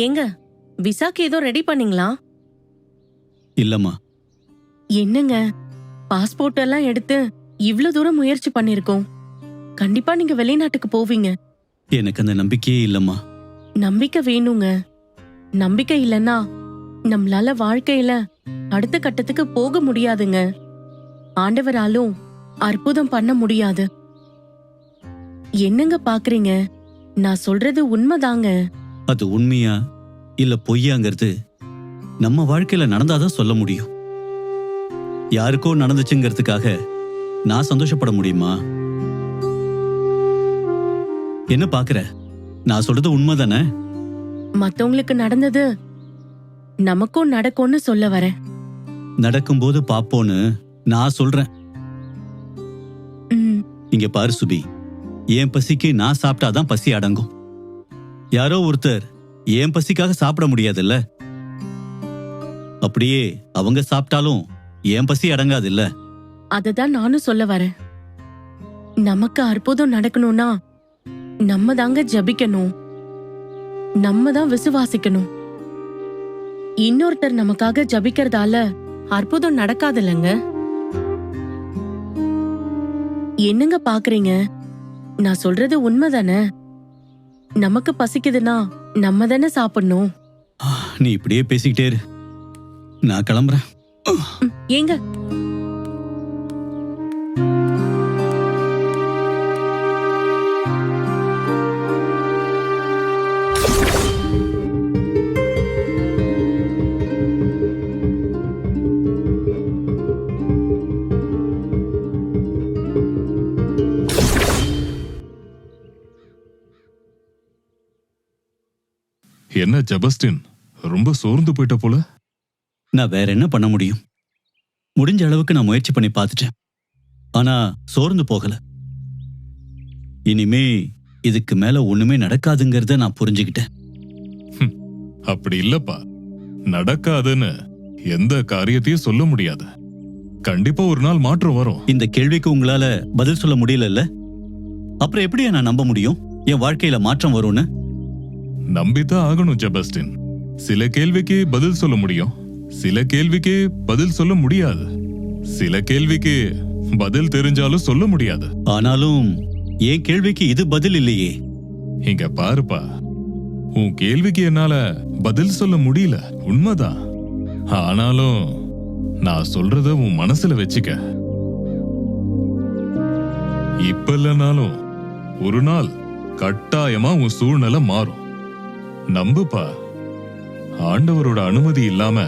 ஏங்க, விசாக்கு ஏதோ ரெடி பண்ணீங்களா? இல்லம்மா. என்னங்க, பாஸ்போர்ட் எல்லாம் எடுத்து இவ்ளோ தூரம் முயற்சி பண்ணிருக்கோம். கண்டிப்பா நீங்க வெளிநாட்டுக்கு போவீங்க. எனக்கு அந்த நம்பிக்கையே இல்லம்மா. நம்பிக்கை வேணுங்க. நம்பிக்கை இல்லைன்னா நம்மளால வாழ்க்கையில அடுத்த கட்டத்துக்கு போக முடியாதுங்க. ஆண்டவராலும் அற்புதம் பண்ண முடியாது. என்னங்க பாக்குறீங்க? நான் சொல்றது உண்மைதாங்க. அது உண்மையா இல்ல பொய்யாங்கிறது நம்ம வாழ்க்கையில நடந்தாதான் சொல்ல முடியும். யாருக்கோ நடந்துச்சுங்கிறதுக்காக நான் சந்தோஷப்பட முடியுமா? என்ன பாக்குற? நான் சொல்றது உண்மைதானே? மத்தவங்களுக்கு நடந்தது நமக்கும் நடக்கும்னு சொல்ல வரேன். நடக்கும்போது பாப்போன்னு நான் சொல்றேன். ம், இங்க பாரு சுபி, என் பசிக்கு நான் சாப்பிட்டாதான் பசி அடங்கும். யாரோ ஒருத்தர் என் பசிக்காக சாப்பிட முடியாதுல்ல. அப்படியே அவங்க சாப்பிட்டாலும் என் பசி அடங்காது இல்ல. அததான் நானும் சொல்ல வரேன். நமக்கு அற்புதம் நடக்கணும்னா நம்ம தாங்க ஜபிக்கணும். நம்ம தான் விசுவாசிக்கணும். இன்னொருத்தர் நமக்காக ஜபிக்கிறதால அற்புதம் நடக்காதுல்லங்க. என்னங்க பாக்குறீங்க? நான் சொல்றது உண்மைதானே? நமக்கு பசிக்குதுன்னா நம்ம தானே சாப்பிடணும். நீ இப்படியே பேசிக்கிட்டே இரு, நான் கிளம்புறேன். ஏங்க, என்ன ஜபஸ்டின், ரொம்ப சோர்ந்து போயிட்ட போல. நான் வேற என்ன பண்ண முடியும்? முடிஞ்ச அளவுக்கு நான் முயற்சி பண்ணி பார்த்துட்டேன். ஆனா சோர்ந்து போகல. இனிமே இதுக்கு மேல ஒண்ணுமே நடக்காதுங்கிறத நான் புரிஞ்சுக்கிட்டேன். அப்படி இல்லப்பா, நடக்காதுன்னு எந்த காரியத்தையும் சொல்ல முடியாது. கண்டிப்பா ஒரு நாள் மாற்றம் வரும். இந்த கேள்விக்கு உங்களால பதில் சொல்ல முடியல. அப்புறம் எப்படியா நான் நம்ப முடியும் என் வாழ்க்கையில மாற்றம் வரும்னு? நம்பித்தான் ஆகணும் ஜபஸ்டின். சில கேள்விக்கு பதில் சொல்ல முடியும், சில கேள்விக்கு பதில் சொல்ல முடியாது. சில கேள்விக்கு பதில் தெரிஞ்சாலும் சொல்ல முடியாது. ஆனாலும் என் கேள்விக்கு இது பதில் இல்லையே. இங்க பாருப்பா, உன் கேள்விக்கு என்னால பதில் சொல்ல முடியல, உண்மைதான். ஆனாலும் நான் சொல்றத உன் மனசுல வச்சுக்க. இப்ப இல்லைனாலும் ஒரு நாள் கட்டாயமா உன் சூழ்நிலை மாறும். நம்புப்பா. ஆண்டவரோட அனுமதி இல்லாம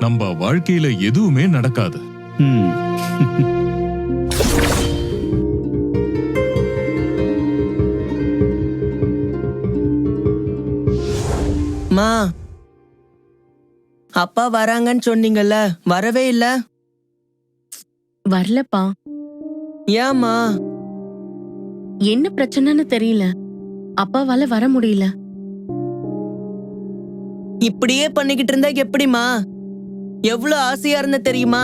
நம்ம வாழ்க்கையில எதுவுமே நடக்காது. மா, அப்பா வராங்கன்னு சொன்னீங்கல்ல, வரவே இல்ல. வரலப்பா. ஏம்மா? என்ன பிரச்சனைன்னு தெரியல. அப்பாவால வர முடியல. இப்படியே பண்ணிக்கிட்டு இருந்தா எப்படிமா? எவ்வளவு ஆசையா இருந்த தெரியுமா?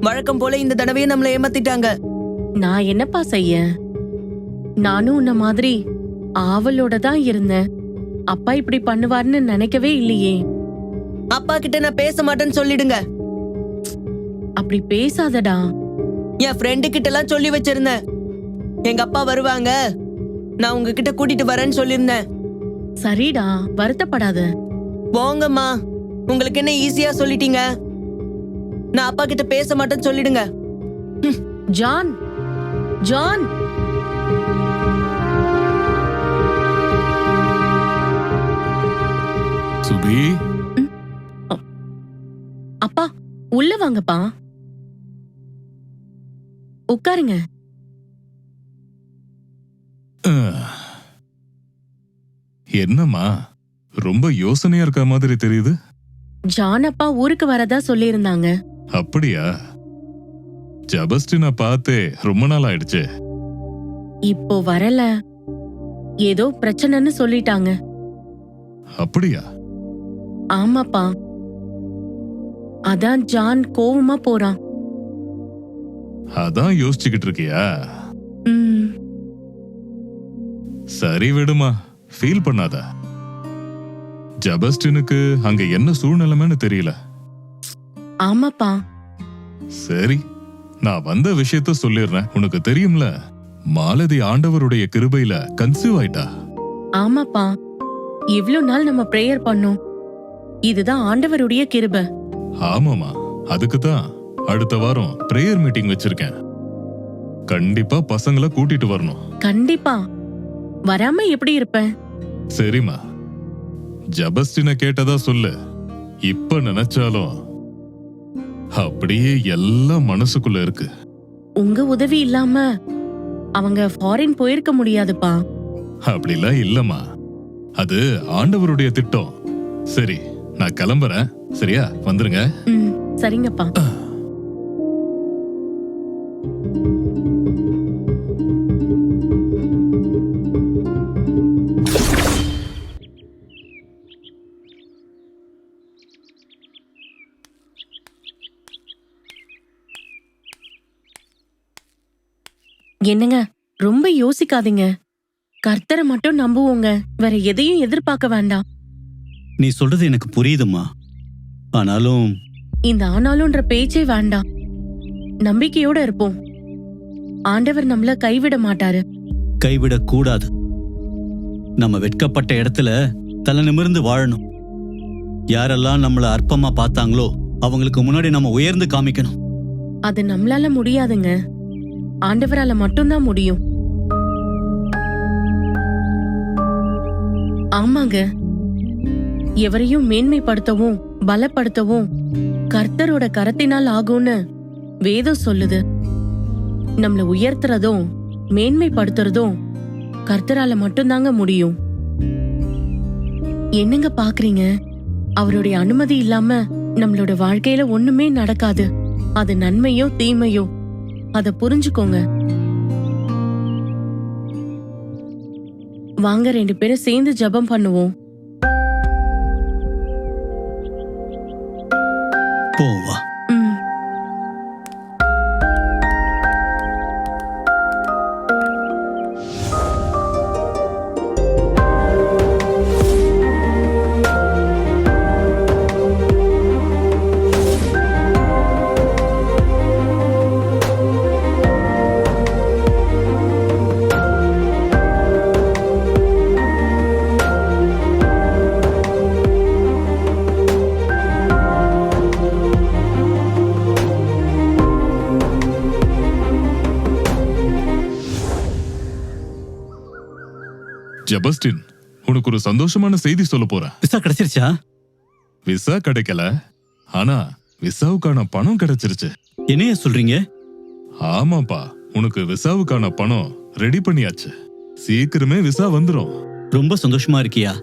வழக்கம் போல இந்த தடவையே நம்மள ஏமாத்திட்டாங்க. நான் என்னப்பா செய்ய? நானும் உன்ன மாதிரி ஆவலோட தான் இருந்தேன். அப்பா இப்படி பண்ணுவார்னு நினைக்கவே இல்லையே. அப்பா கிட்ட நான் பேச மாட்டேன்னு சொல்லிடுங்க. அப்படி பேசாதடா. என் ஃப்ரெண்டு கிட்ட எல்லாம் சொல்லி வச்சிருந்தேன், எங்க அப்பா வருவாங்க, நான் உங்ககிட்ட கூட்டிட்டு வரேன்னு சொல்லிருந்தேன். சரிடா, வருத்தப்படாத. போங்கம்மா, உங்களுக்கு என்ன ஈஸியா சொல்லிட்டீங்க. நான் அப்பா கிட்ட பேச மாட்டேன்னு சொல்லிடுங்க. John, John. சுபி, அப்பா உள்ள வாங்கப்பா, உட்காருங்க. என்னம்மா ரொம்ப யோசனையா இருக்க மாதிரி தெரியுது? ஜான் அப்பா ஊருக்கு வரதா சொல்லியிருந்தாங்க. அப்படியா? ஜபஸ்டினை பார்த்தே ரொம்ப நாள் ஆயிடுச்சு. இப்போ வரல, ஏதோ பிரச்சனைன்னு சொல்லிட்டாங்க. அப்படியா? ஆமாப்பா, அதான் ஜான் கோவமா போறான். அதான் யோசிச்சுக்கிட்டு இருக்கியா? ம், சரி விடுமா, ஃபீல் பண்ணாத. ஜபஸ்டினுக்கு அங்க என்ன சூழ்நிலைமைன்னு தெரியல. ஆமாப்பா. சரி, நான் வந்த விஷயத்த சொல்லிடுறேன். உனக்கு தெரியும்ல, மாலதி ஆண்டவருடைய கிருபையில கன்சீவ் ஆயிட்டா. ஆமாப்பா, இவ்ளோ நாள் நம்ம பிரேயர் பண்ணோம். இதுதான் ஆண்டவருடைய கிருபை. ஆமாமா, அதுக்குதான் அடுத்த வாரம் பிரேயர் மீட்டிங் வச்சிருக்கேன். கண்டிப்பா பசங்களை கூட்டிட்டு வரணும். கண்டிப்பா வராம எப்படி இருப்பேன்? சரிம்மா, ஜபஸ்டின கேட்டதா சொல்லு. இப்ப நினைச்சாலும் அப்படியே எல்லாம் மனசுக்குள்ள இருக்கு. உங்க உதவி இல்லாம அவங்க ஃபாரின் போயிருக்க முடியாதுப்பா. அப்படிலாம் இல்லம்மா, அது ஆண்டவருடைய திட்டம். சரி, நான் கிளம்புறேன். சரியா, வந்துருங்க. சரிங்கப்பா. என்னங்க, ரொம்ப யோசிக்காதீங்க. கர்த்தரை மட்டும் நம்புவோங்க. வேற எதையும் எதிர்பார்க்க வேண்டாம். நீ சொல்றது எனக்கு புரியுதுமா. ஆனாலும் இந்த ஆனாலும்ன்ற பேச்சே வேண்டாம். நம்பிக்கையோட இருப்போம். ஆண்டவர் நம்மள கைவிட மாட்டாரு. கைவிடக் கூடாது. நம்ம வெட்கப்பட்ட இடத்துல தலை நிமிர்ந்து வாழணும். யாரெல்லாம் நம்மள அற்பமா பார்த்தாங்களோ அவங்களுக்கு முன்னாடி நம்ம உயர்ந்து காமிக்கணும். அது நம்மளால முடியாதுங்க. ஆண்டவரால மட்டும்தான் முடியும். ஆமாங்க, எவரையும் மேன்மைப்படுத்தவும் பலப்படுத்தவும் கர்த்தரோட கரத்தினால் ஆகும்னு வேதம் சொல்லுது. நம்மள உயர்த்துறதும் மேன்மைப்படுத்துறதும் கர்த்தரால மட்டும்தாங்க முடியும். என்னங்க பாக்குறீங்க? அவருடைய அனுமதி இல்லாம நம்மளோட வாழ்க்கையில ஒண்ணுமே நடக்காது. அது நன்மையோ தீமையோ அத புரிஞ்சுக்கோங்க. வாங்க 2 பேரும் சேர்ந்து ஜெபம் பண்ணுவோம். போவா. ஜபஸ்டின், உனக்கு ஒரு சந்தோஷமான செய்தி சொல்ல போறேன். விசா கிடைச்சிருச்சா? விசா கிடைக்கல, ஆனா விசாவுக்கான பணம் கிடைச்சிருச்சு. என்னைய சொல்றீங்க? ஆமாப்பா, உனக்கு விசாவுக்கான பணம் ரெடி பண்ணியாச்சு. சீக்கிரமே விசா வந்துரும். ரொம்ப சந்தோஷமா இருக்கியா?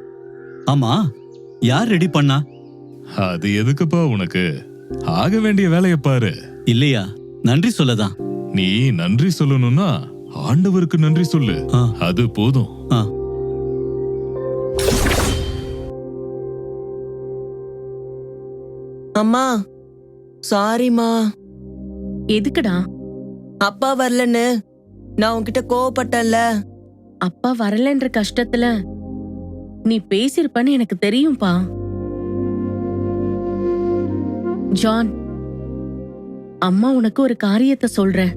ஆமா, யார் ரெடி பண்ணா? அது எதுக்குப்பா உனக்கு? ஆக வேண்டிய வேலையை பாரு. இல்லையா, நன்றி சொல்லதான். நீ நன்றி சொல்லணும்னா ஆண்டவருக்கு நன்றி சொல்லு. அது போதும். அம்மா, சாரிம்மா. எதுக்குடா? அப்பா வரலன்னு நான் உன்கிட்ட கோவப்பட்டேன்ல. அப்பா வரலன்ற கஷ்டத்துல நீ பேசிருப்பன்னு எனக்கு தெரியும்பா. ஜான், அம்மா உனக்கு ஒரு காரியத்தை சொல்றேன்.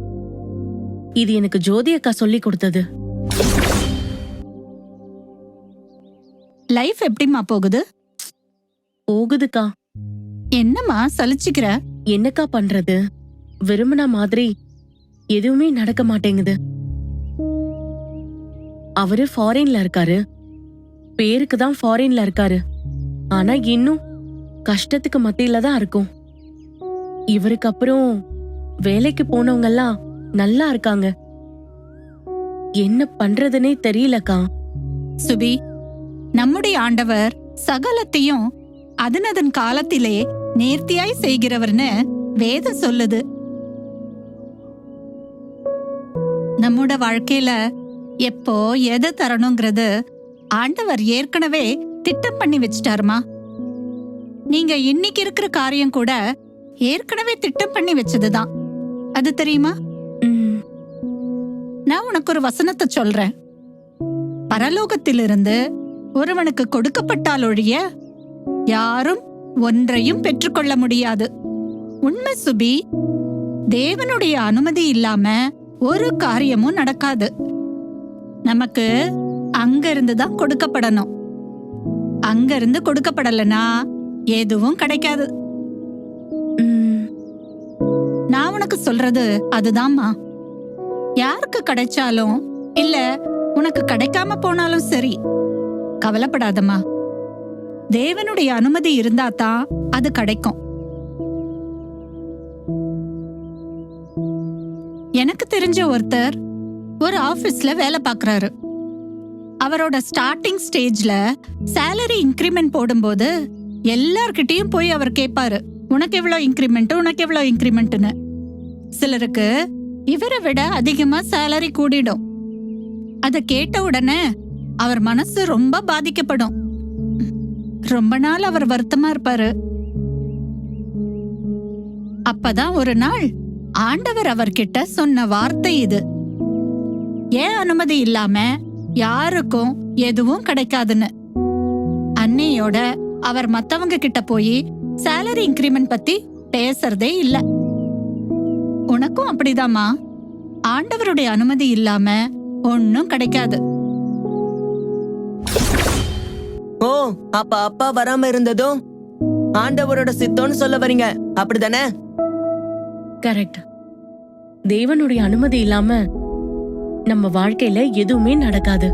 இது எனக்கு ஜோதி அக்கா சொல்லி கொடுத்தது. லைஃப் எப்படிமா போகுது? போகுதுக்கா. என்னம்மா சலிச்சுக்கிற? என்னக்கா பண்றது? விரும்பின மாதிரி எதுவுமே நடக்க மாட்டேங்குது. அவரு ஃபாரின்ல இருக்காரு. பேருக்கு தான் ஃபாரின்ல இருக்காரு. ஆனா இன்னும் கஷ்டத்துக்கு மத்தியில தான் இருக்கும். இவருக்கு அப்புறம் வேலைக்கு போனவங்க எல்லாம் நல்லா இருக்காங்க. என்ன பண்றதுனே தெரியலக்கா. சுபி, நம்முடைய ஆண்டவர் சகலத்தையும் அதனதன் காலத்திலே நேர்த்தியாய் செய்கிறவர்னு வேதம் சொல்லுது. நம்மோட வாழ்க்கையில எப்போ எதை தரணுங்கிறது ஆண்டவர் ஏற்கனவே திட்டம் பண்ணி வச்சிட்டாருமா. நீங்க இன்னைக்கு இருக்கிற காரியம் கூட ஏற்கனவே திட்டம் பண்ணி வச்சதுதான். அது தெரியுமா? நான் உனக்கு ஒரு வசனத்தை சொல்றேன். பரலோகத்திலிருந்து ஒருவனுக்கு கொடுக்கப்பட்டால் ஒழிய யாரும் ஒன்றையும் பெற்றுக்கொள்ள முடியாது. உண்மை சுபி, தேவனுடைய அனுமதி இல்லாம ஒரு காரியமும் நடக்காது. நமக்கு அங்க இருந்து தான் கொடுக்கப்படணும். அங்க இருந்து கொடுக்கப்படலனா எதுவும் கிடைக்காது. ம், நான் உனக்கு சொல்றது அதுதாம்மா. யாருக்கு கிடைச்சாலும் இல்ல உனக்கு கிடைக்காம போனாலும் சரி, கவலைப்படாதம்மா. தேவனுடைய அனுமதி இருந்தா தான் அது கிடைக்கும். எனக்கு தெரிஞ்ச ஒருத்தர் ஒரு ஆபீஸ்ல வேலை பார்க்கறாரு. அவரோட ஸ்டார்டிங் ஸ்டேஜ்ல salary இன்கிரிமெண்ட் போடும்போது எல்லார்கிட்டயும் போய் அவர் கேட்பாரு, உனக்கு எவ்வளவு இன்கிரிமெண்ட், உனக்கு எவ்வளவு இன்கிரிமெண்ட்னு. சிலருக்கு இவரை விட அதிகமா salary கூடிடும். அத கேட்ட உடனே அவர் மனசு ரொம்ப பாதிக்கப்படும். ரொம்ப நாள் அவர் வருத்தமா இருப்பாரு. அப்பதான் ஒரு நாள் ஆண்டவர் அவர்கிட்ட சொன்ன வார்த்தை இது: ஏன் அனுமதி இல்லாம யாருக்கும் எதுவும் கிடைக்காதுன்னு. அன்னையோட அவர் மத்தவங்க கிட்ட போய் salary இன்கிரிமெண்ட் பத்தி பேசுறதே இல்ல. உனக்கும் அப்படிதாம்மா. ஆண்டவருடைய அனுமதி இல்லாம ஒன்னும் கிடைக்காது. ஓ, அப்ப அப்பா வராம இருந்ததும் ஆண்டவரோட சித்தம்னு சொல்ல வரீங்க, அப்படிதானே? கரெக்ட். தேவனுடைய அனுமதி இல்லாம நம்ம வாழ்க்கையில எதுவுமே நடக்காது.